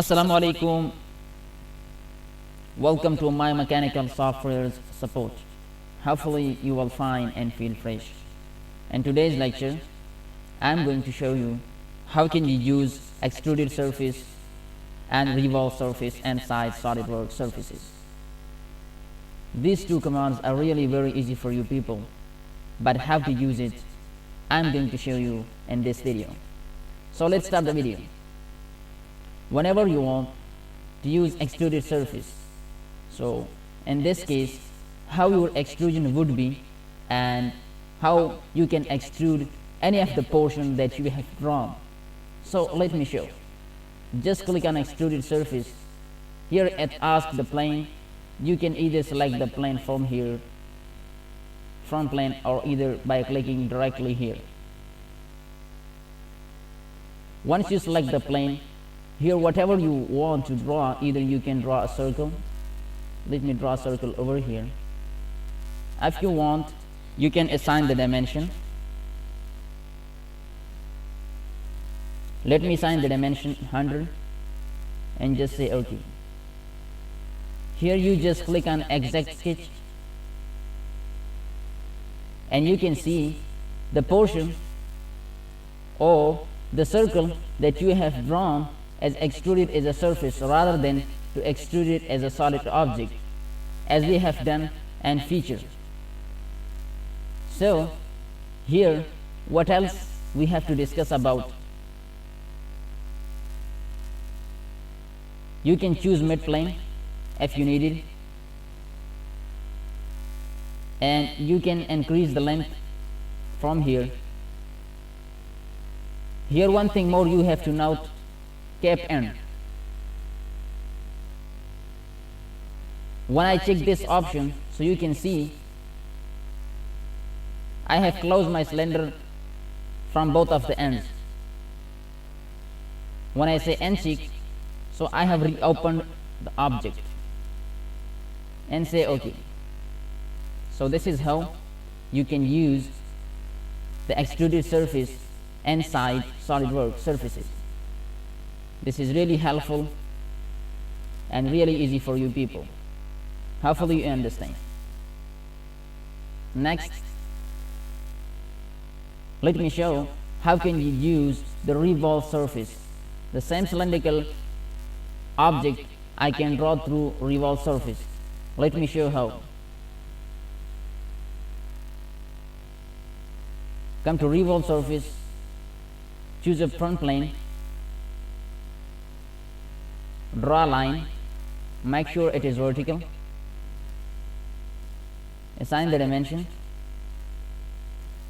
Assalamu alaikum. Welcome to my mechanical software's support. Hopefully you will find and feel fresh. In today's lecture, I'm going to show you how can you use extruded surface and revolve surface inside SolidWorks surfaces. These two commands are really very easy for you people, but how to use it, I'm going to show you in this video. So let's start the video. Whenever you want to use extruded surface, so in this case, how your extrusion would be and how you can extrude any of the portion that you have drawn. So let me show. Just click on extruded surface. Here it asks the plane. You can either select the plane from here, front plane, or either by clicking directly here. Once you select the plane, here whatever you want to draw, either you can draw a circle. Let me draw a circle over here. If you want, you can assign the dimension. Let me assign the dimension 100 and just say OK. Here you just click on exact sketch and you can see the portion or the circle that you have drawn as extruded as a surface rather than to extrude it as a solid object, as we have done and featured. So here what else we have to discuss about? You can choose mid plane if you need it, and you can increase the length from here. Here one thing more you have to note, cap end. When I check this option, so you can see I have closed my cylinder from both of the ends. When I say uncheck, so I have reopened the object and say OK. So this is how you can use the extruded surface inside SolidWorks surfaces. This is really helpful and really easy for you people. Hopefully you understand. Next, let me show how can you use the revolve surface. The same cylindrical object I can draw through revolve surface. Let me show how. Come to revolve surface, choose a front plane, draw a line, make sure it is vertical, assign the dimension.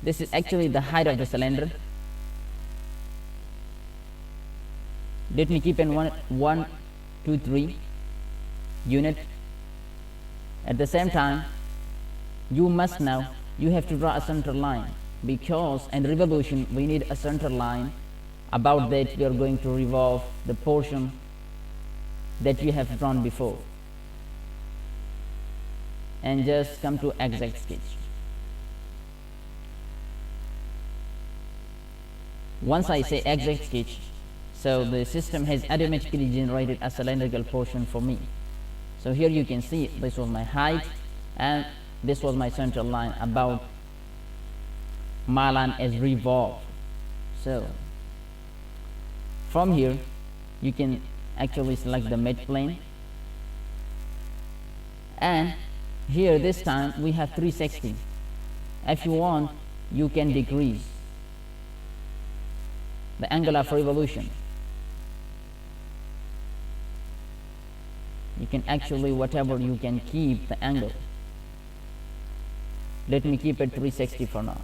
This is actually the height of the cylinder. Let me keep in 1, 2, 3 unit. At the same time, you must know you have to draw a center line, because in revolution we need a center line. About that we are going to revolve the portion that you have drawn before, and just come to exact sketch. Once I say exact sketch, so the system has automatically generated a cylindrical portion for me. So here you can see this was my height and this was my center line. About my line is revolve. So from here you can actually select the mid plane, and here this time we have 360. If you want, you can decrease the angle of revolution. You can actually whatever you can keep the angle. Let me keep it 360 for now.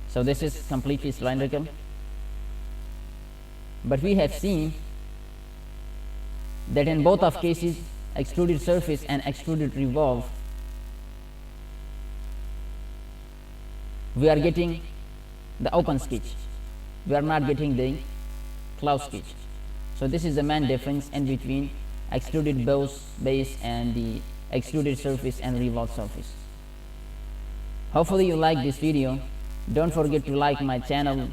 So this is completely cylindrical, but we have seen that in both of cases, extruded surface and extruded revolve, we are getting the open sketch. We are not getting the closed sketch. So this is the main difference in between extruded base and the extruded surface and revolve surface. Hopefully you like this video. Don't forget to like my channel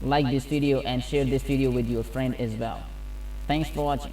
like this video and share this video with your friend as well. Thanks for watching.